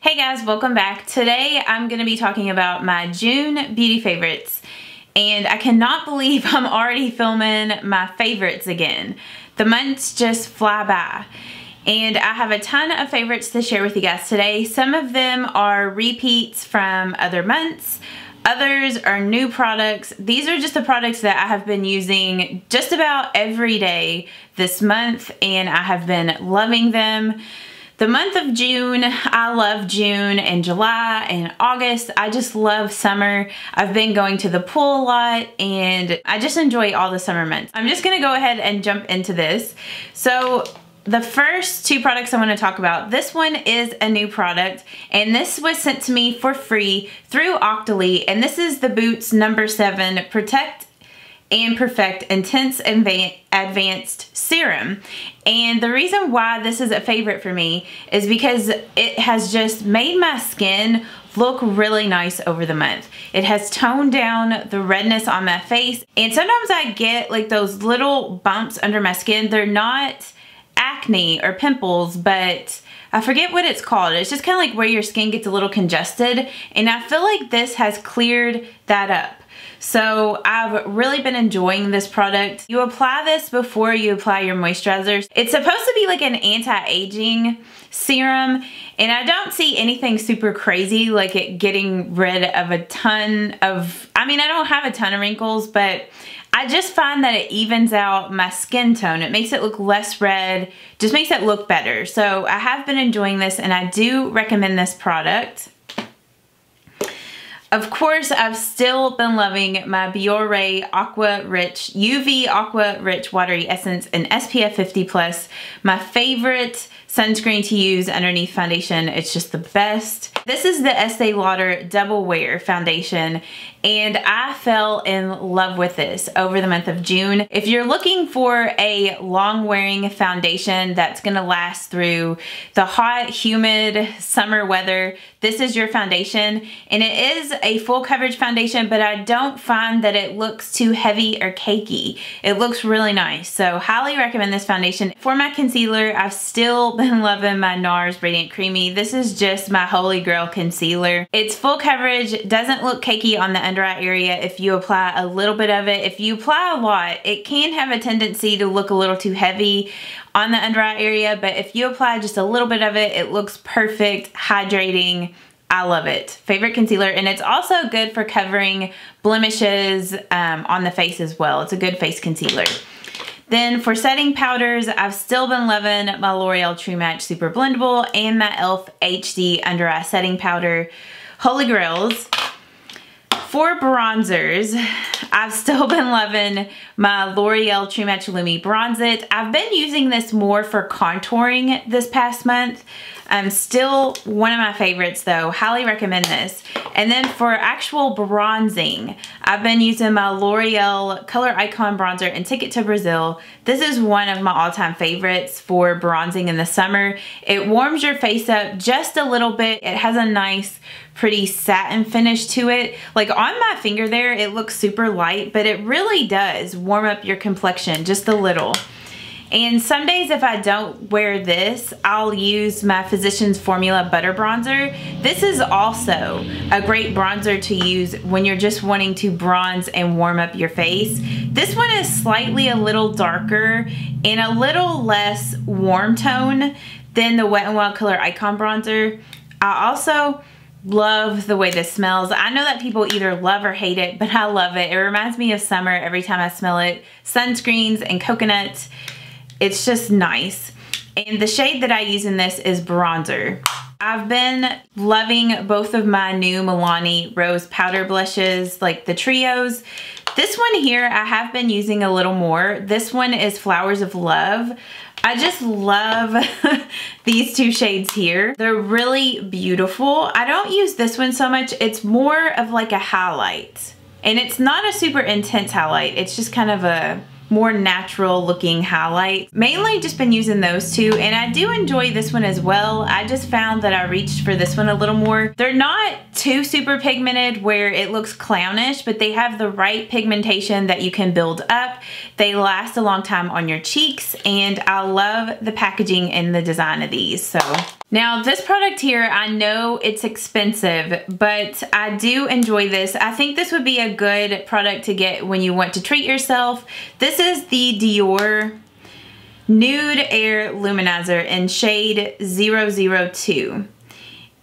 Hey guys, welcome back. Today I'm going to be talking about my June beauty favorites, and I cannot believe I'm already filming my favorites again. The months just fly by, and I have a ton of favorites to share with you guys today. Some of them are repeats from other months. Others are new products. These are just the products that I have been using just about every day this month, and I have been loving them. The month of June, I love June and July and August. I just love summer. I've been going to the pool a lot and I just enjoy all the summer months. I'm just gonna go ahead and jump into this. So the first two products I want to talk about, this one is a new product and this was sent to me for free through Octoly, and this is the Boots No. 7 Protect and Perfect Intense Advanced Serum. And the reason why this is a favorite for me is because it has just made my skin look really nice over the month. It has toned down the redness on my face, and sometimes I get like those little bumps under my skin. They're not acne or pimples, but I forget what it's called. It's just kind of like where your skin gets a little congested, and I feel like this has cleared that up. So I've really been enjoying this product. You apply this before you apply your moisturizer. It's supposed to be like an anti-aging serum, and I don't see anything super crazy like it getting rid of a ton of, I don't have a ton of wrinkles, but I just find that it evens out my skin tone. It makes it look less red, just makes it look better. So I have been enjoying this and I do recommend this product. Of course, I've still been loving my Biore Aqua Rich UV Aqua Rich Watery Essence in SPF 50+. My favorite sunscreen to use underneath foundation. It's just the best. This is the Estee Lauder Double Wear Foundation, and I fell in love with this over the month of June. If you're looking for a long wearing foundation that's gonna last through the hot, humid summer weather, this is your foundation. And it is a full coverage foundation, but I don't find that it looks too heavy or cakey. It looks really nice. So highly recommend this foundation. For my concealer, I've still been loving my NARS Radiant Creamy. This is just my holy grail concealer. It's full coverage, doesn't look cakey on the under eye area if you apply a little bit of it. If you apply a lot, it can have a tendency to look a little too heavy on the under eye area, but if you apply just a little bit of it, it looks perfect, hydrating. I love it. Favorite concealer, and it's also good for covering blemishes on the face as well. It's a good face concealer. Then for setting powders, I've still been loving my L'Oreal True Match Super Blendable and my e.l.f. HD Under Eye Setting Powder. Holy grails. For bronzers, I've still been loving my L'Oreal True Match Lumi Bronze It. I've been using this more for contouring this past month. Still one of my favorites though. Highly recommend this. And then for actual bronzing, I've been using my L'Oreal Color Icon Bronzer in Ticket to Brazil. This is one of my all-time favorites for bronzing in the summer. It warms your face up just a little bit. It has a nice, pretty satin finish to it. Like on my finger there, it looks super light, but it really does warm up your complexion just a little. And some days if I don't wear this, I'll use my Physicians Formula Butter Bronzer. This is also a great bronzer to use when you're just wanting to bronze and warm up your face. This one is slightly a little darker and a little less warm tone than the Wet n Wild Color Icon Bronzer. I also love the way this smells. I know that people either love or hate it, but I love it. It reminds me of summer every time I smell it. Sunscreens and coconuts. It's just nice. And the shade that I use in this is bronzer. I've been loving both of my new Milani Rose Powder Blushes, like the trios. This one here I have been using a little more. This one is Flowers of Love. I just love these two shades here. They're really beautiful. I don't use this one so much. It's more of like a highlight. And it's not a super intense highlight. It's just kind of a more natural looking highlights. Mainly just been using those two, and I do enjoy this one as well. I just found that I reached for this one a little more. They're not too super pigmented where it looks clownish, but they have the right pigmentation that you can build up. They last a long time on your cheeks, and I love the packaging and the design of these. So now this product here, I know it's expensive, but I do enjoy this. I think this would be a good product to get when you want to treat yourself. This is the Dior Nude Air Luminizer in shade 002.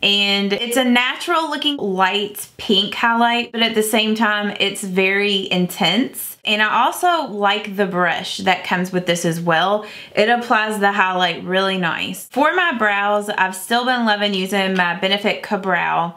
And it's a natural looking light pink highlight, but at the same time, it's very intense. And I also like the brush that comes with this as well. It applies the highlight really nice. For my brows, I've still been loving using my Benefit Ka-Brow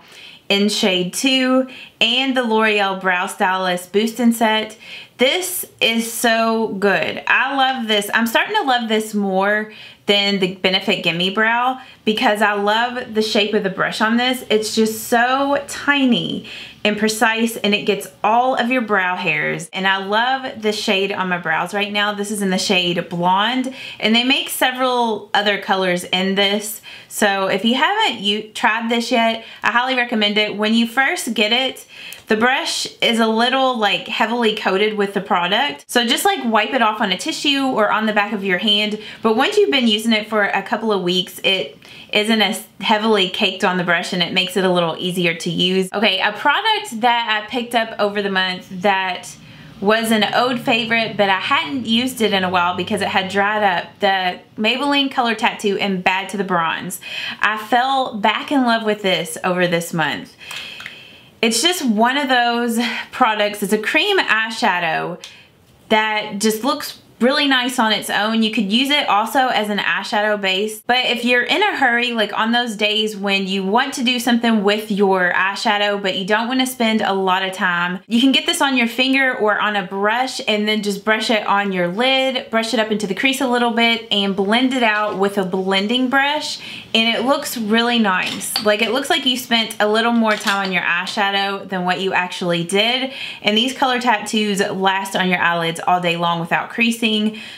in shade 2 and the L'Oreal Brow Stylist Boost and Set. This is so good. I love this. I'm starting to love this more than the Benefit Gimme Brow because I love the shape of the brush on this. It's just so tiny and precise, and it gets all of your brow hairs. And I love the shade on my brows right now. This is in the shade Blonde, and they make several other colors in this. So if you haven't tried this yet, I highly recommend it. When you first get it, the brush is a little like heavily coated with the product. So just like wipe it off on a tissue or on the back of your hand. But once you've been using it for a couple of weeks, it isn't as heavily caked on the brush, and it makes it a little easier to use. Okay, a product that I picked up over the month that was an old favorite, but I hadn't used it in a while because it had dried up. The Maybelline Color Tattoo in Bad to the Bronze. I fell back in love with this over this month. It's just one of those products. It's a cream eyeshadow that just looks really nice on its own. You could use it also as an eyeshadow base, but if you're in a hurry, like on those days when you want to do something with your eyeshadow but you don't want to spend a lot of time, you can get this on your finger or on a brush and then just brush it on your lid, brush it up into the crease a little bit and blend it out with a blending brush, and it looks really nice. Like, it looks like you spent a little more time on your eyeshadow than what you actually did, and these color tattoos last on your eyelids all day long without creasing.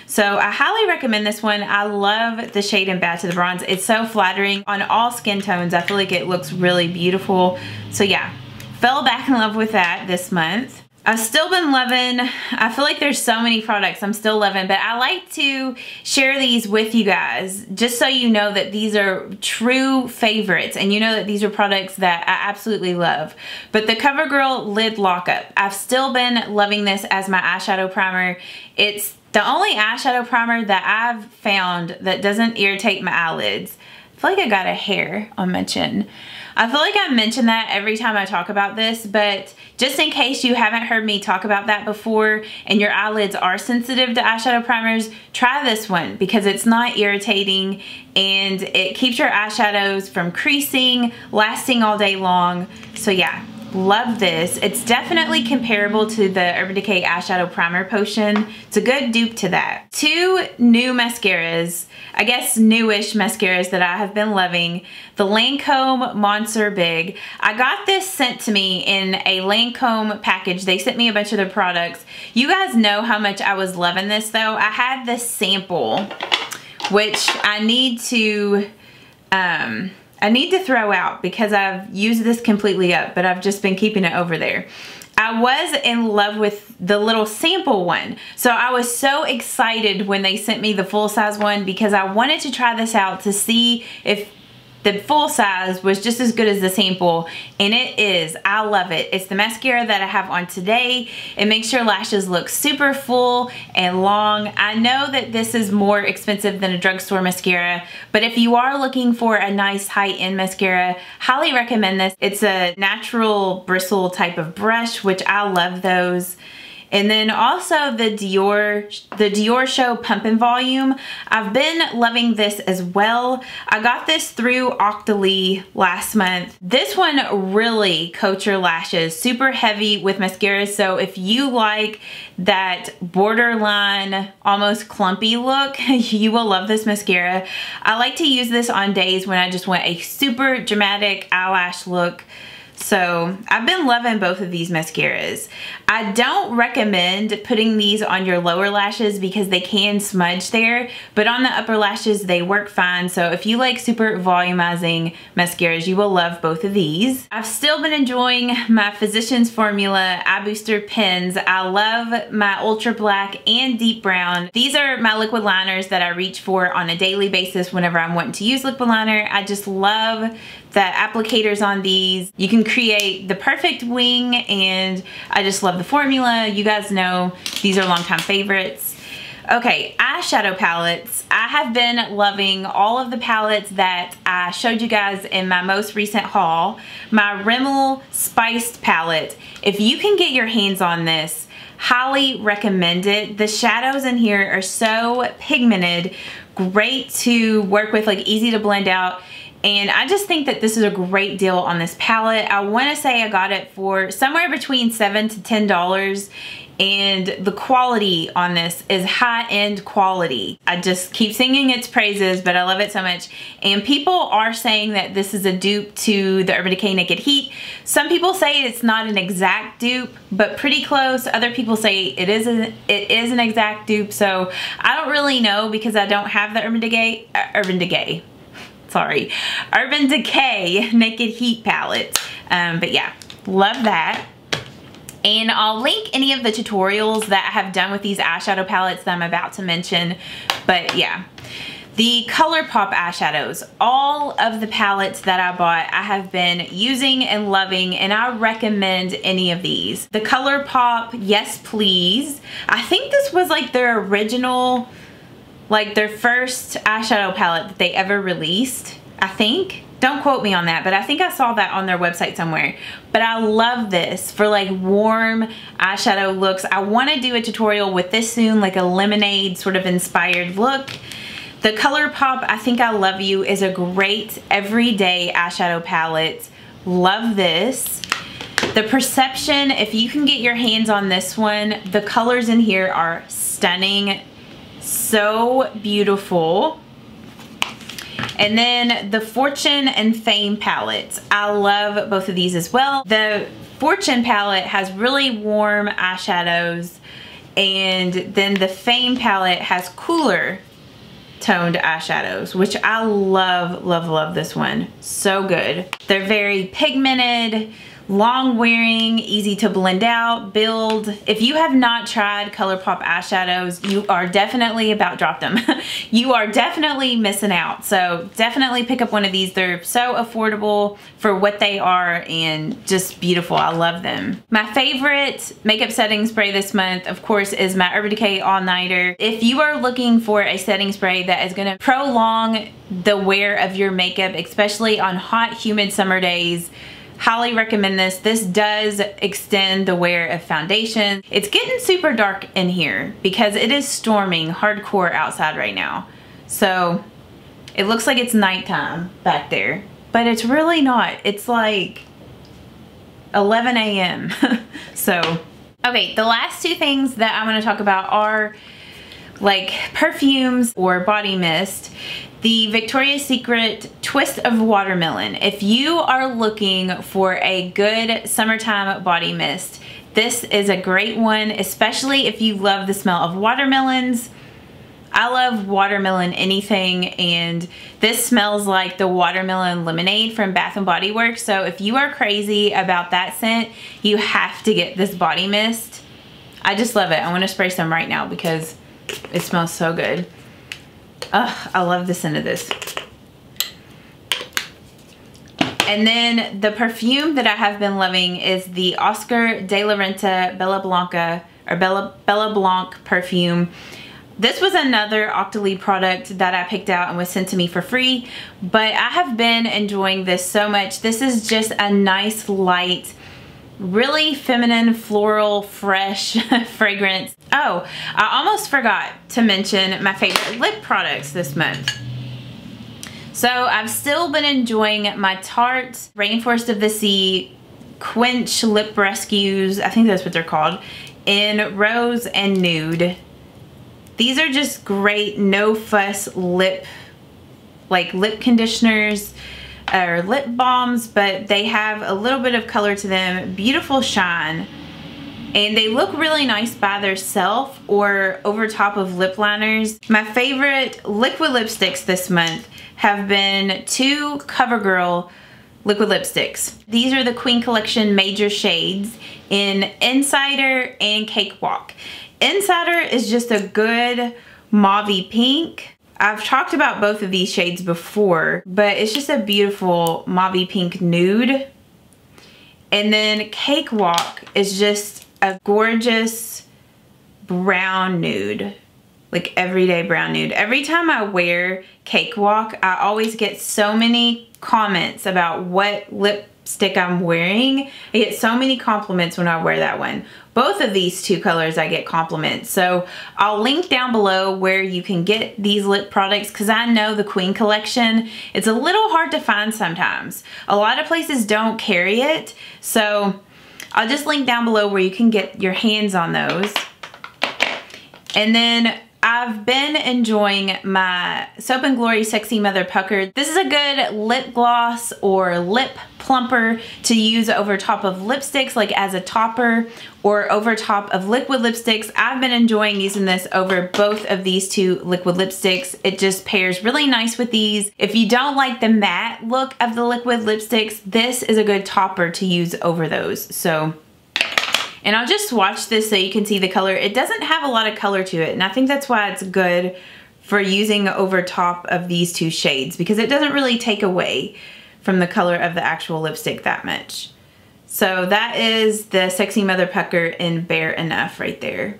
So I highly recommend this one. I love the shade in Bad to the Bronze. It's so flattering on all skin tones. I feel like it looks really beautiful. So yeah, fell back in love with that this month. I've still been loving, I feel like there's so many products I'm still loving, but I like to share these with you guys just so you know that these are true favorites and you know that these are products that I absolutely love. But the CoverGirl Lid Lockup, I've still been loving this as my eyeshadow primer. It's the only eyeshadow primer that I've found that doesn't irritate my eyelids. I feel like I got a hair on my chin. I feel like I mention that every time I talk about this, but just in case you haven't heard me talk about that before and your eyelids are sensitive to eyeshadow primers, try this one because it's not irritating and it keeps your eyeshadows from creasing, lasting all day long. So yeah. Love this. It's definitely comparable to the Urban Decay Eyeshadow Primer Potion. It's a good dupe to that. Two new mascaras, I guess newish mascaras that I have been loving. The Lancome Monster Big. I got this sent to me in a Lancome package. They sent me a bunch of their products. You guys know how much I was loving this though. I had this sample, which I need to throw out because I've used this completely up, but I've just been keeping it over there. I was in love with the little sample one. So I was so excited when they sent me the full size one because I wanted to try this out to see if the full size was just as good as the sample, and it is. I love it. It's the mascara that I have on today. It makes your lashes look super full and long. I know that this is more expensive than a drugstore mascara, but if you are looking for a nice high-end mascara, highly recommend this. It's a natural bristle type of brush, which I love those. And then also the Dior Show Pump and Volume. I've been loving this as well. I got this through Octoly last month. This one really coats your lashes, super heavy with mascara. So if you like that borderline, almost clumpy look, you will love this mascara. I like to use this on days when I just want a super dramatic eyelash look. So I've been loving both of these mascaras. I don't recommend putting these on your lower lashes because they can smudge there, but on the upper lashes they work fine. So if you like super volumizing mascaras, you will love both of these. I've still been enjoying my Physicians Formula Eye Booster pens. I love my Ultra Black and Deep Brown. These are my liquid liners that I reach for on a daily basis whenever I'm wanting to use liquid liner. I just love the applicators on these. You can create the perfect wing, and I just love the formula. You guys know these are longtime favorites. Okay, eyeshadow palettes. I have been loving all of the palettes that I showed you guys in my most recent haul. My Rimmel Spiced palette. If you can get your hands on this, highly recommend it. The shadows in here are so pigmented, great to work with, like easy to blend out. And I just think that this is a great deal on this palette. I want to say I got it for somewhere between $7 to $10. And the quality on this is high-end quality. I just keep singing its praises, but I love it so much. And people are saying that this is a dupe to the Urban Decay Naked Heat. Some people say it's not an exact dupe, but pretty close. Other people say it is an exact dupe. So I don't really know because I don't have the Urban Decay Naked Heat palette. But yeah, love that. And I'll link any of the tutorials that I have done with these eyeshadow palettes that I'm about to mention. But yeah, the ColourPop eyeshadows, all of the palettes that I bought, I have been using and loving, and I recommend any of these. The ColourPop Yes Please. I think this was like their original, like their first eyeshadow palette that they ever released, I think. Don't quote me on that, but I think I saw that on their website somewhere. But I love this for like warm eyeshadow looks. I want to do a tutorial with this soon, like a lemonade sort of inspired look. The ColourPop I Think I Love You is a great everyday eyeshadow palette. Love this. The Perception, if you can get your hands on this one, the colors in here are stunning. So beautiful. And then the Fortune and Fame palettes. I love both of these as well. The Fortune palette has really warm eyeshadows, and then the Fame palette has cooler toned eyeshadows, which I love, love, love this one. So good. They're very pigmented, long wearing, easy to blend out, build. If you have not tried ColourPop eyeshadows, you are definitely you are definitely missing out. So definitely pick up one of these. They're so affordable for what they are and just beautiful. I love them. My favorite makeup setting spray this month, of course, is my Urban Decay All Nighter. If you are looking for a setting spray that is gonna prolong the wear of your makeup, especially on hot, humid summer days, highly recommend this. This does extend the wear of foundation. It's getting super dark in here because it is storming hardcore outside right now. So it looks like it's nighttime back there, but it's really not. It's like 11 a.m. So, okay, the last two things that I want to talk about are like perfumes or body mist. The Victoria's Secret Twist of Watermelon. If you are looking for a good summertime body mist, this is a great one, especially if you love the smell of watermelons. I love watermelon anything, and this smells like the watermelon lemonade from Bath & Body Works. So if you are crazy about that scent, you have to get this body mist. I just love it. I want to spray some right now because it smells so good. Ugh, I love the scent of this. And then the perfume that I have been loving is the Oscar de la Renta Bella Blanca, or Bella Blanc perfume. This was another Octoly product that I picked out and was sent to me for free, but I have been enjoying this so much. This is just a nice, light, really feminine, floral, fresh fragrance. Oh, I almost forgot to mention my favorite lip products this month. So I've still been enjoying my Tarte Rainforest of the Sea Quench Lip Rescues, I think that's what they're called, in Rose and Nude. These are just great no fuss lip conditioners. or lip balms, but they have a little bit of color to them. Beautiful shine. And they look really nice by themselves or over top of lip liners. My favorite liquid lipsticks this month have been two CoverGirl liquid lipsticks. These are the Queen Collection major shades in Insider and Cakewalk. Insider is just a good mauvey pink. I've talked about both of these shades before, but it's just a beautiful mauvey pink nude. And then Cakewalk is just a gorgeous brown nude, like everyday brown nude. Every time I wear Cakewalk, I always get so many comments about what lipstick I'm wearing. I get so many compliments when I wear that one. Both of these two colors I get compliments. So I'll link down below where you can get these lip products, because I know the Queen Collection, it's a little hard to find sometimes. A lot of places don't carry it. So I'll just link down below where you can get your hands on those. And then I've been enjoying my Soap & Glory Sexy Mother Pucker. This is a good lip gloss or lip plumper to use over top of lipsticks, like as a topper or over top of liquid lipsticks. I've been enjoying using this over both of these two liquid lipsticks. It just pairs really nice with these. If you don't like the matte look of the liquid lipsticks, this is a good topper to use over those. So, and I'll just swatch this so you can see the color. It doesn't have a lot of color to it, and I think that's why it's good for using over top of these two shades, because it doesn't really take away from the color of the actual lipstick that much. So that is the Sexy Mother Pucker in Bare Enough right there.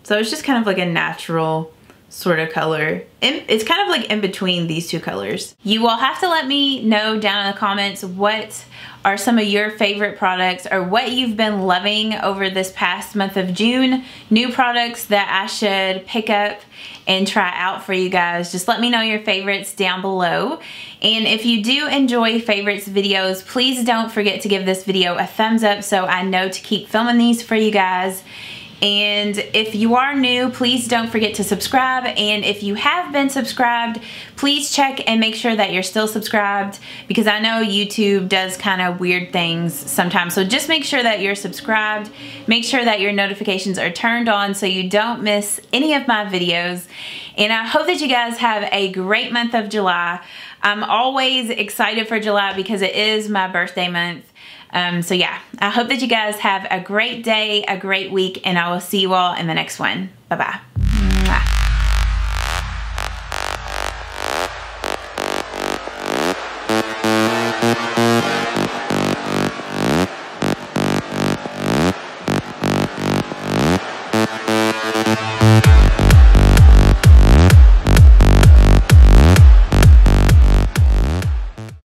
So it's just kind of like a natural sort of color. It's kind of like in between these two colors. You will have to let me know down in the comments what are some of your favorite products or what you've been loving over this past month of June. New products that I should pick up and try out for you guys. Just let me know your favorites down below. And if you do enjoy favorites videos, please don't forget to give this video a thumbs up so I know to keep filming these for you guys. And if you are new, please don't forget to subscribe. And if you have been subscribed, please check and make sure that you're still subscribed, because I know YouTube does kind of weird things sometimes. So just make sure that you're subscribed. Make sure that your notifications are turned on so you don't miss any of my videos. And I hope that you guys have a great month of July. I'm always excited for July because it is my birthday month. So yeah, I hope that you guys have a great day, a great week, and I will see you all in the next one. Bye-bye.